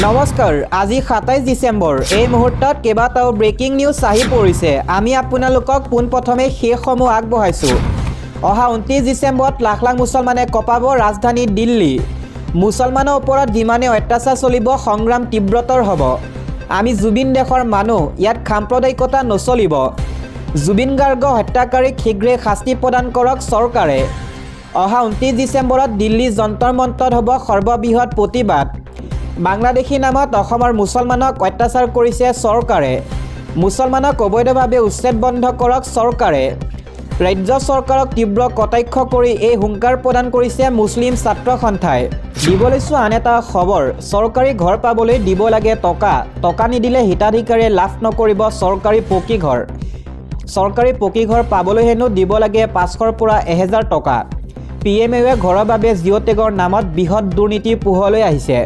নমস্কাৰ আজি ২৭ ডিচেম্বৰ এই মুহূৰ্তত কেইবাটাও ব্ৰেকিং নিউজ আহি পৰিছে আমি আপোনালোকক পোনপ্ৰথমে সেইসমূহ আগবঢ়াইছোঁ অহা 29 ডিচেম্বৰত লাখ লাখ মুছলমানে কঁপাব ৰাজধানী দিল্লী মুছলমানৰ ওপৰত যিমানে অত্যাচাৰ চলিব সংগ্ৰাম তীব্ৰতৰ হ'ব আমি জুবিন দেশৰ মানুহ ইয়াত সাম্প্ৰদায়িকতা নচলিব জুবিন গাৰ্গ হত্যাকাৰীক শীঘ্ৰে শাস্তি প্ৰদান কৰক চৰকাৰে অহা 29 ডিচেম্বৰত দিল্লী যন্তৰ মন্তৰত হ'ব সৰ্ববৃহৎ প্ৰতিবাদ বাংলাদেশী নামত অসমৰ মুছলমানক অত্যাচাৰ কৰিছে চৰকাৰে মুছলমানক অবৈধভাৱে উচ্ছেদ বন্ধ কৰক চৰকাৰে ৰাজ্য চৰকাৰক তীব্ৰ কটাক্ষ কৰি এই হুংকাৰ প্ৰদান কৰিছে মুছলিম ছাত্ৰ সন্থাই দিবলৈছো আন এটা খবৰ চৰকাৰী ঘৰ পাবলৈ দিব লাগে টকা নিদিলে হিতাধিকাৰীয়ে লাভ নকৰিব চৰকাৰী পকী ঘৰ পাবলৈ হেনো দিব লাগে 500ৰ পৰা 1000 টকা পিএমএয়ে ঘৰৰ বাবে জিঅ' টেগৰ নামত বৃহৎ দুৰ্নীতি পোহৰলৈ আহিছে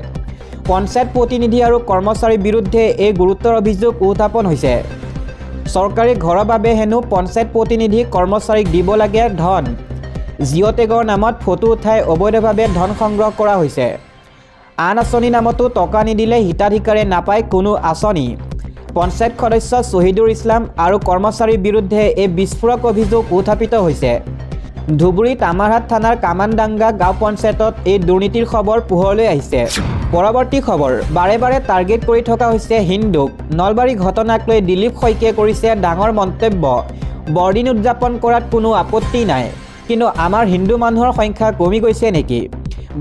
পঞ্চায়ত প্ৰতিনিধি আৰু কৰ্মচাৰীৰ বিৰুদ্ধে এই গুৰুতৰ অভিযোগ উত্থাপন হৈছে চৰকাৰী ঘৰৰ বাবে হেনো পঞ্চায়ত প্ৰতিনিধি কৰ্মচাৰীক দিব লাগে ধন জিঅ' টেগৰ নামত ফটো উঠাই অবৈধভাৱে ধন সংগ্ৰহ কৰা হৈছে আন আঁচনিৰ নামতো টকা নিদিলে হিতাধিকাৰীয়ে নাপায় কোনো আঁচনি পঞ্চায়ত সদস্য শহীদুল ইছলাম আৰু কৰ্মচাৰীৰ বিৰুদ্ধে এই বিস্ফোৰক অভিযোগ উত্থাপিত হৈছে ধুবুৰী তামাৰহাট থানাৰ কামানডাংগা গাঁও পঞ্চায়তত এই দুৰ্নীতিৰ খবৰ পোহৰলৈ আহিছে পৰৱৰ্তী খবৰ বাৰে বাৰে টাৰ্গেট কৰি থকা হৈছে হিন্দুক নলবাৰী ঘটনাক লৈ দিলীপ শইকীয়াই কৰিছে ডাঙৰ মন্তব্য বৰদিন উদযাপন কৰাত কোনো আপত্তি নাই কিন্তু আমাৰ হিন্দু মানুহৰ সংখ্যা কমি গৈছে নেকি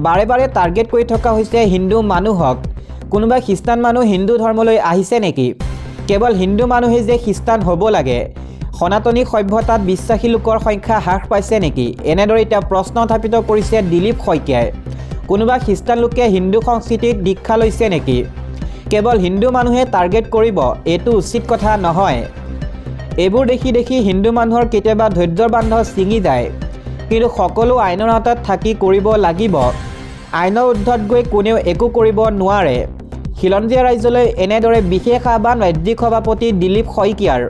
বাৰে বাৰে টাৰ্গেট কৰি থকা হৈছে হিন্দু মানুহক কোনোবা খ্ৰীষ্টান মানুহ হিন্দু ধৰ্মলৈ আহিছে নেকি কেৱল হিন্দু মানুহেই যে খ্ৰীষ্টান হ'ব লাগে সনাতনী সভ্যতাত বিশ্বাসী লোকৰ সংখ্যা হ্ৰাস পাইছে নেকি এনেদৰে এটা প্ৰশ্ন উত্থাপিত কৰিছে দিলীপ শইকীয়াই কোনোবা খ্ৰীষ্টান লোকে হিন্দু সংস্কৃতিত দীক্ষা লৈছে নেকি কেৱল হিন্দু মানুহে টাৰ্গেট কৰিব এইটো উচিত কথা নহয় এইবোৰ দেখি হিন্দু মানুহৰ কেতিয়াবা ধৈৰ্যৰ বান্ধ ছিঙি যায় কিন্তু সকলো আইনৰ আওতাত থাকি কৰিব লাগিব আইনৰ ঊৰ্ধত গৈ কোনেও একো কৰিব নোৱাৰে খিলঞ্জীয়া ৰাইজলৈ এনেদৰে বিশেষ আহ্বান ৰাজ্যিক সভাপতি দিলীপ শইকীয়াৰ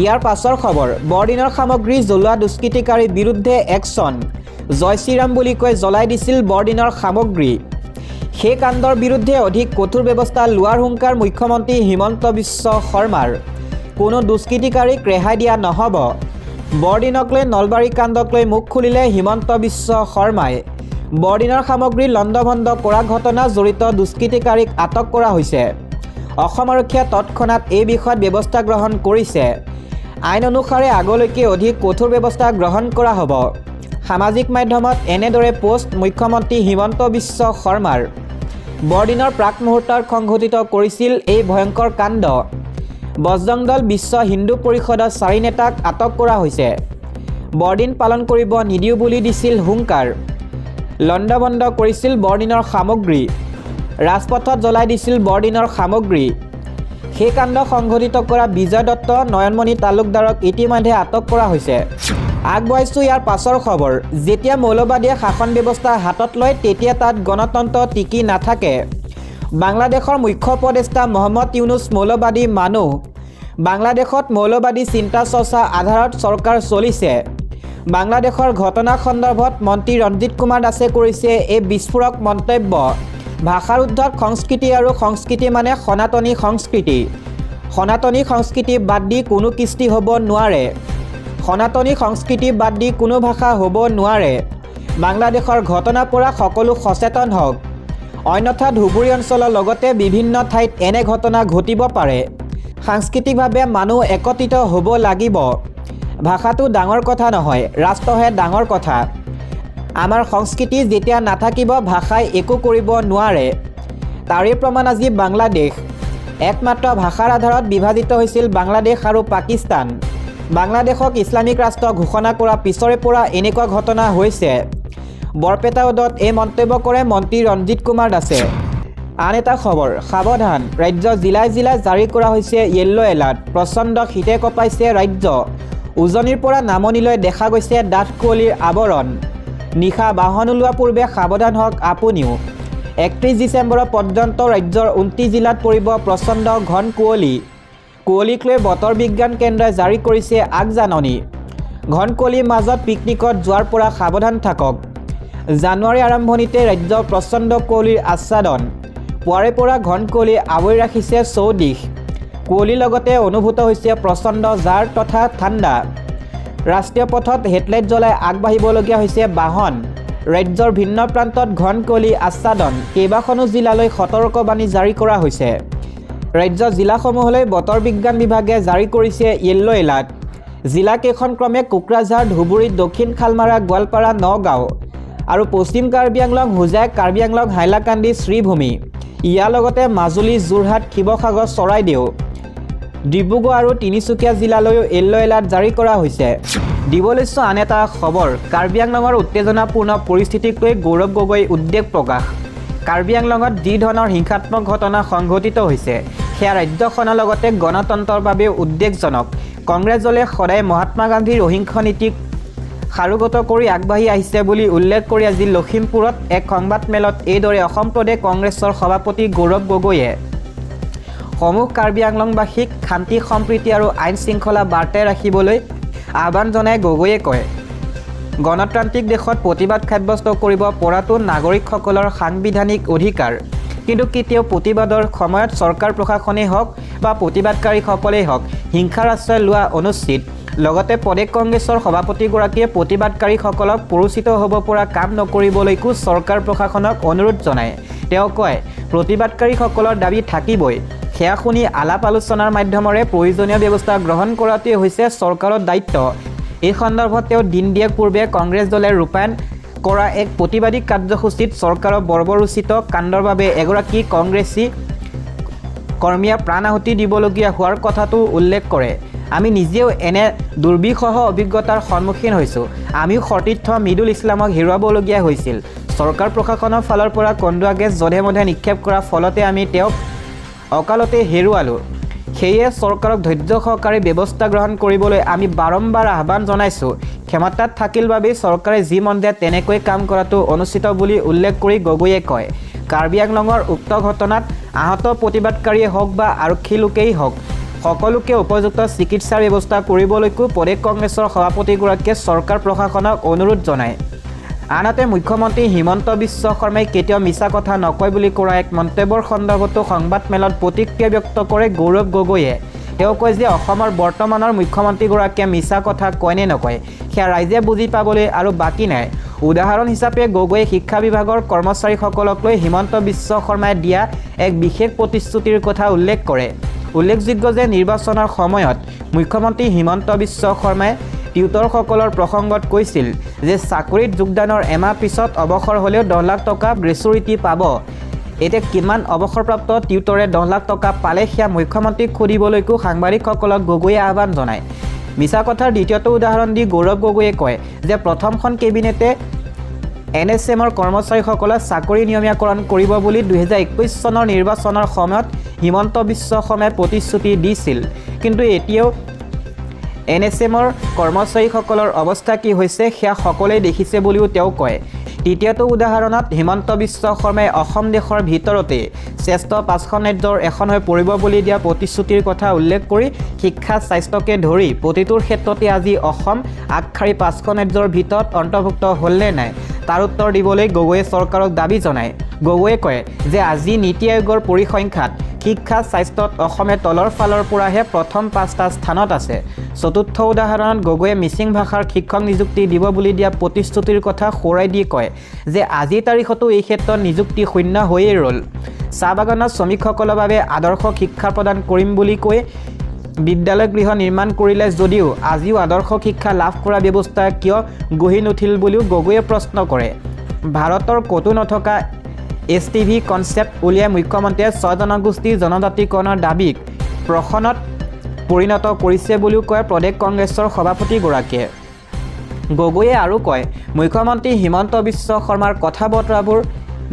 ইয়াৰ পাছৰ খবৰ বৰদিনৰ সামগ্ৰী জ্বলোৱা দুষ্কৃতিকাৰীৰ বিৰুদ্ধে একশ্যন জয় শ্ৰীৰাম বুলি কৈ জ্বলাই দিছিল বৰদিনৰ সামগ্ৰী সেই কাণ্ডৰ বিৰুদ্ধে অধিক কঠোৰ ব্যৱস্থা লোৱাৰ হুংকাৰ মুখ্যমন্ত্ৰী হিমন্ত বিশ্ব শৰ্মাৰ কোনো দুষ্কৃতিকাৰীক ৰেহাই দিয়া নহ'ব বৰদিনক লৈ নলবাৰী কাণ্ডক লৈ মুখ খুলিলে হিমন্ত বিশ্ব শৰ্মাই বৰদিনৰ সামগ্ৰী লণ্ডভণ্ড কৰা ঘটনা জড়িত দুষ্কৃতিকাৰীক আটক কৰা হৈছে অসম আৰক্ষীয়ে তৎক্ষণাত এই বিষয়ত ব্যৱস্থা গ্ৰহণ কৰিছে আইন অনুসাৰে আগলৈকে অধিক কঠোৰ ব্যৱস্থা গ্ৰহণ কৰা হ'ব সামাজিক মাধ্যমত এনেদৰে পোষ্ট মুখ্যমন্ত্ৰী হিমন্ত বিশ্ব শৰ্মাৰ বৰদিনৰ প্ৰাক মুহূৰ্তত সংঘটিত কৰিছিল এই ভয়ংকৰ কাণ্ড বজৰং দল বিশ্ব হিন্দু পৰিষদৰ 4 নেতাক আটক কৰা হৈছে বৰদিন পালন কৰিব নিদিও বুলি দিছিল হুংকাৰ লণ্ডভণ্ড কৰিছিল বৰদিনৰ সামগ্ৰী ৰাজপথত জ্বলাই দিছিল বৰদিনৰ সামগ্ৰী সেই কাণ্ড সংঘটিত কৰা বিজয় দত্ত নয়নমণি তালুকদাৰক ইতিমধ্যে আটক কৰা হৈছে আগবঢ়াইছোঁ ইয়াৰ পাছৰ খবৰ যেতিয়া মৌলবাদীয়ে শাসন ব্যৱস্থা হাতত লয় তেতিয়া তাত গণতন্ত্ৰ টিকি নাথাকে বাংলাদেশৰ মুখ্য উপদেষ্টা মহম্মদ ইউনুছ মৌলবাদী মানুহ বাংলাদেশত মৌলবাদী চিন্তা চৰ্চা আধাৰত চৰকাৰ চলিছে বাংলাদেশৰ ঘটনা সন্দৰ্ভত মন্ত্ৰী ৰঞ্জিত কুমাৰ দাসে কৰিছে এই বিস্ফোৰক মন্তব্য ভাষাৰ উদ্ধত সংস্কৃতি আৰু সংস্কৃতি মানে সনাতনী সংস্কৃতি বাদ দি কোনো কৃষ্টি হ'ব নোৱাৰে সনাতনী সংস্কৃতি বাদ দি কোনো ভাষা হ'ব নোৱাৰে বাংলাদেশৰ ঘটনাৰ পৰা সকলো সচেতন হওক অন্যথা ধুবুৰী অঞ্চলৰ লগতে বিভিন্ন ঠাইত এনে ঘটনা ঘটিব পাৰে সাংস্কৃতিকভাৱে মানুহ একত্ৰিত হ'ব লাগিব ভাষাটো ডাঙৰ কথা নহয় ৰাষ্ট্ৰহে ডাঙৰ কথা আমাৰ সংস্কৃতি যেতিয়া নাথাকিব ভাষাই একো কৰিব নোৱাৰে তাৰে প্ৰমাণ আজি বাংলাদেশ একমাত্ৰ ভাষাৰ আধাৰত বিভাজিত হৈছিল বাংলাদেশ আৰু পাকিস্তান বাংলাদেশক ইছলামিক ৰাষ্ট্ৰ ঘোষণা কৰা পিছৰে পৰা এনেকুৱা ঘটনা হৈছে বৰপেটা উদত এই মন্তব্য কৰে মন্ত্ৰী ৰঞ্জিত কুমাৰ দাসে আন এটা খবৰ সাৱধান ৰাজ্যৰ জিলাই জাৰি কৰা হৈছে য়েল্লো এলাৰ্ট প্ৰচণ্ড শীতে কঁপাইছে ৰাজ্য উজনিৰ পৰা নামনিলৈ দেখা গৈছে ডাঠ কুঁৱলীৰ আৱৰণ নিশা বাহন ওলোৱা পূৰ্বে সাৱধান হওক আপুনিও 31 ডিচেম্বৰ পৰ্যন্ত ৰাজ্যৰ 29 জিলাত পৰিব প্ৰচণ্ড ঘন কুঁৱলীক লৈ বতৰ বিজ্ঞান কেন্দ্ৰই জাৰি কৰিছে আগজাননী ঘন কুঁৱলীৰ মাজত পিকনিকত যোৱাৰ পৰা সাৱধান থাকক জানুৱাৰী আৰম্ভণিতে ৰাজ্যৰ প্ৰচণ্ড কুঁৱলীৰ আচ্ছাদন পুৱাৰে পৰা ঘন কুঁৱলী আৱৰি ৰাখিছে চৌদিশ। কুঁৱলীৰ লগতে অনুভূত হৈছে প্ৰচণ্ড জাৰ তথা ঠাণ্ডা। ৰাষ্ট্ৰীয় পথত হেডলাইট জ্বলাই আগবাঢ়িবলগীয়া হৈছে বাহন। ৰাজ্যৰ ভিন্ন প্ৰান্তত ঘন কুঁৱলী আচ্ছাদন। কেইবাখনো জিলালৈ সতৰ্কবাণী জাৰি কৰা হৈছে। ৰাজ্যৰ জিলাসমূহলৈ বতৰ বিজ্ঞান বিভাগে জাৰি কৰিছে য়েল্লো এলাৰ্ট। জিলাকেইখন ক্ৰমে কোকৰাঝাৰ, ধুবুৰী, দক্ষিণ খালমাৰা, গোৱালপাৰা, নগাঁও আৰু পশ্চিম কাৰ্বি আংলং, হোজাই, কাৰ্বি আংলং, হাইলাকান্দি, শ্ৰীভূমি। ইয়াৰ লগতে মাজুলী, যোৰহাট, শিৱসাগৰ, চৰাইদেউ, ডিব্ৰুগড় আৰু তিনিচুকীয়া জিলালৈও য়েল্লো এলাৰ্ট জাৰি কৰা হৈছে। দিবলৈছো আন এটা খবৰ। কাৰ্বি আংলঙৰ উত্তেজনাপূৰ্ণ পৰিস্থিতিক লৈ গৌৰৱ গগৈৰ উদ্বেগ প্ৰকাশ। কাৰ্বি আংলঙত যি ধৰণৰ হিংসাত্মক ঘটনা সংঘটিত হৈছে সেয়া ৰাজ্যখনৰ লগতে গণতন্ত্ৰৰ বাবেও উদ্বেগজনক। কংগ্ৰেছ দলে সদায় মহাত্মা গান্ধীৰ অহিংস নীতিক সাৰোগত কৰি আগবাঢ়ি আহিছে বুলি উল্লেখ কৰি আজি লখিমপুৰত এক সংবাদমেলত এইদৰে অসম প্ৰদেশ কংগ্ৰেছৰ সভাপতি গৌৰৱ গগৈয়ে সমূহ কাৰ্বি আংলঙবাসীক শান্তি, সম্প্ৰীতি আৰু আইন শৃংখলা বাৰ্তাই ৰাখিবলৈ আহ্বান জনাই গগৈয়ে কয়, গণতান্ত্ৰিক দেশত প্ৰতিবাদ সাব্যস্ত কৰিব পৰাটো নাগৰিকসকলৰ সাংবিধানিক অধিকাৰ। কিন্তু কেতিয়াও প্ৰতিবাদৰ সময়ত চৰকাৰ প্ৰশাসনেই হওক বা প্ৰতিবাদকাৰীসকলেই হওক হিংসাৰ আশ্ৰয় লোৱা অনুচিত। লগতে প্ৰদেশ কংগ্ৰেছৰ সভাপতিগৰাকীয়ে প্ৰতিবাদকাৰীসকলক প্ৰৰোচিত হ'ব পৰা কাম নকৰিবলৈকো চৰকাৰ প্ৰশাসনক অনুৰোধ জনায়। তেওঁ কয়, প্ৰতিবাদকাৰীসকলৰ দাবী থাকিবই। সেয়া শুনি আলাপ আলোচনাৰ মাধ্যমেৰে প্ৰয়োজনীয় ব্যৱস্থা গ্ৰহণ কৰাটোৱে হৈছে চৰকাৰৰ দায়িত্ব। এই সন্দৰ্ভত তেওঁ দিন দিয়াৰ পূৰ্বে কংগ্ৰেছ দলে ৰূপায়ণ কৰা এক প্ৰতিবাদী কাৰ্যসূচীত চৰকাৰৰ বৰ্বৰোচিত কাণ্ডৰ বাবে এগৰাকী কংগ্ৰেছী কৰ্মীয়ে প্ৰাণ আহুতি দিবলগীয়া হোৱাৰ কথাটো উল্লেখ কৰে। আমি নিজেও এনে দুৰ্বিষহ অভিজ্ঞতাৰ সন্মুখীন হৈছোঁ। আমিও সতীৰ্থ মৃদুল ইছলামক হেৰুৱাবলগীয়া হৈছিল। চৰকাৰ প্ৰশাসনৰ ফালৰ পৰা কন্দুৱা গেছ জধে মধে নিক্ষেপ কৰাৰ ফলতে আমি তেওঁক অকালতে হেৰুৱালোঁ। সেয়ে চৰকাৰক ধৈৰ্য সহকাৰে ব্যৱস্থা গ্ৰহণ কৰিবলৈ আমি বাৰম্বাৰ আহ্বান জনাইছোঁ। ক্ষমতাত থাকিল বাবেই চৰকাৰে যি মন যায় তেনেকৈ কাম কৰাটো অনুচিত বুলি উল্লেখ কৰি গগৈয়ে কয়, কাৰ্বি আংলঙৰ উক্ত ঘটনাত আহত প্ৰতিবাদকাৰীয়ে হওক বা আৰক্ষী লোকেই হওক সকলোকে উপযুক্ত চিকিৎসাৰ ব্যৱস্থা কৰিবলৈকো প্ৰদেশ কংগ্ৰেছৰ সভাপতিগৰাকীয়ে চৰকাৰ প্ৰশাসনক অনুৰোধ জনায়। আনহাতে মুখ্যমন্ত্ৰী হিমন্ত বিশ্ব শৰ্মাই কেতিয়াও মিছা কথা নকয় বুলি কৰা এক মন্তব্যৰ সন্দৰ্ভতো সংবাদমেলত প্ৰতিক্ৰিয়া ব্যক্ত কৰে গৌৰৱ গগৈয়ে। তেওঁ কয় যে অসমৰ বৰ্তমানৰ মুখ্যমন্ত্ৰীগৰাকীয়ে মিছা কথা কয় নে নকয় সেয়া ৰাইজে বুজি পাবলৈ আৰু বাকী নাই। উদাহৰণ হিচাপে গগৈয়ে শিক্ষা বিভাগৰ কৰ্মচাৰীসকলক লৈ হিমন্ত বিশ্ব শৰ্মাই দিয়া এক বিশেষ প্ৰতিশ্ৰুতিৰ কথা উল্লেখ কৰে। উল্লেখযোগ্য যে নিৰ্বাচনৰ সময়ত মুখ্যমন্ত্ৰী হিমন্ত বিশ্ব শৰ্মাই টিউটৰসকলৰ প্ৰসংগত কৈছিল যে চাকৰিত যোগদানৰ এমাহ পিছত অৱসৰ হ'লেও 10 লাখ টকা গ্ৰেচুইটি পাব। এতিয়া কিমান অৱসৰপ্ৰাপ্ত টিউটৰে 10 লাখ টকা পালে সেয়া মুখ্যমন্ত্ৰীক সুধিবলৈকো সাংবাদিকসকলক গগৈয়ে আহ্বান জনায়। মিছা কথাৰ দ্বিতীয়টো উদাহৰণ দি গৌৰৱ গগৈয়ে কয় যে প্ৰথমখন কেবিনেটে NSMৰ কৰ্মচাৰীসকলক চাকৰি নিয়মীয়াকৰণ কৰিব বুলি 2021 চনৰ নিৰ্বাচনৰ সময়ত হিমন্ত বিশ্ব শৰ্মাই প্ৰতিশ্ৰুতি দিছিল। কিন্তু এতিয়াও NSMৰ কৰ্মচাৰীসকলৰ অৱস্থা কি হৈছে সেয়া সকলোৱে দেখিছে বুলিও তেওঁ কয়। তৃতীয়টো উদাহৰণত হিমন্ত বিশ্ব শৰ্মাই অসম দেশৰ ভিতৰতে শ্ৰেষ্ঠ 5খন ৰাজ্যৰ এখন হৈ পৰিব বুলি দিয়া প্ৰতিশ্ৰুতিৰ কথা উল্লেখ কৰি শিক্ষা, স্বাস্থ্যকে ধৰি প্ৰতিটোৰ ক্ষেত্ৰতে আজি অসম আগশাৰী 5খন ৰাজ্যৰ ভিতৰত অন্তৰ্ভুক্ত হ'লনে নাই তাৰ উত্তৰ দিবলৈ গগৈয়ে চৰকাৰক দাবী জনায়। গগৈয়ে কয় যে আজি নীতি আয়োগৰ পৰিসংখ্যাত শিক্ষা, স্বাস্থ্যত অসমে তলৰ ফালৰ পৰাহে প্ৰথম 5টা স্থানত আছে। চতুৰ্থ উদাহৰণত গগৈয়ে মিচিং ভাষাৰ শিক্ষক নিযুক্তি দিব বুলি দিয়া প্ৰতিশ্ৰুতিৰ কথা সোঁৱৰাই দি কয় যে আজিৰ তাৰিখতো এই ক্ষেত্ৰত নিযুক্তি শূন্য হৈয়ে ৰ'ল। চাহ বাগানত শ্ৰমিকসকলৰ বাবে আদৰ্শ শিক্ষা প্ৰদান কৰিম বুলি কৈ বিদ্যালয় গৃহ নিৰ্মাণ কৰিলে যদিও আজিও আদৰ্শ শিক্ষা লাভ কৰা ব্যৱস্থা কিয় গঢ়ি নুঠিল বুলিও গগৈয়ে প্ৰশ্ন কৰে। ভাৰতৰ ক'তো নথকা STV কনচেপ্ট উলিয়াই মুখ্যমন্ত্ৰীয়ে 6 জনগোষ্ঠীৰ জনজাতিকৰণৰ দাবীক প্ৰহসনত পৰিণত কৰিছে বুলিও কয় প্ৰদেশ কংগ্ৰেছৰ সভাপতিগৰাকীয়ে। গগৈয়ে আৰু কয়, মুখ্যমন্ত্ৰী হিমন্ত বিশ্ব শৰ্মাৰ কথা বতৰাবোৰ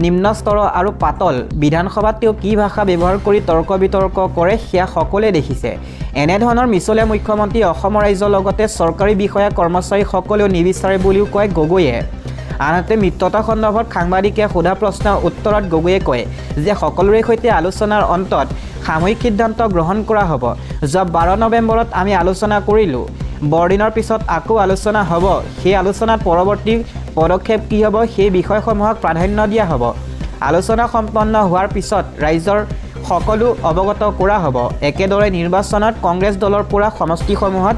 নিম্ন স্তৰৰ আৰু পাতল। বিধানসভাত তেওঁ কি ভাষা ব্যৱহাৰ কৰি তৰ্ক বিতৰ্ক কৰে সেয়া সকলোৱে দেখিছে। এনেধৰণৰ মিছলীয়া মুখ্যমন্ত্ৰী অসমৰ ৰাইজৰ লগতে চৰকাৰী বিষয়া কৰ্মচাৰীসকলেও নিবিচাৰে বুলিও কয় গগৈয়ে। আনহাতে মিত্ৰতা সন্দৰ্ভত সাংবাদিকে সোধা প্ৰশ্নৰ উত্তৰত গগৈয়ে কয় যে সকলোৰে সৈতে আলোচনাৰ অন্তত সাময়িক সিদ্ধান্ত গ্ৰহণ কৰা হ'ব। যোৱা 12 নৱেম্বৰত আমি আলোচনা কৰিলোঁ। বৰদিনৰ পিছত আকৌ আলোচনা হ'ব। সেই আলোচনাত পৰৱৰ্তী পদক্ষেপ কি হ'ব সেই বিষয়সমূহক প্ৰাধান্য দিয়া হ'ব। আলোচনা সম্পন্ন হোৱাৰ পিছত ৰাইজৰ সকলো অৱগত কৰা হ'ব। একেদৰে নিৰ্বাচনত কংগ্ৰেছ দলৰ পৰা সমষ্টিসমূহত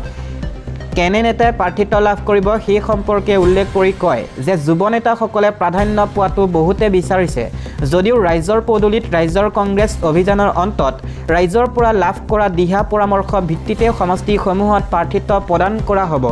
কেনে নেতাই প্ৰাৰ্থিত্ব লাভ কৰিব সেই সম্পৰ্কে উল্লেখ কৰি কয় যে যুৱ নেতাসকলে প্ৰাধান্য পোৱাটো বহুতে বিচাৰিছে যদিও ৰাইজৰ পদূলিত ৰাইজৰ কংগ্ৰেছ অভিযানৰ অন্তত ৰাইজৰ পৰা লাভ কৰা দিহা পৰামৰ্শ ভিত্তিতে সমষ্টিসমূহত প্ৰাৰ্থিত্ব প্ৰদান কৰা হ'ব।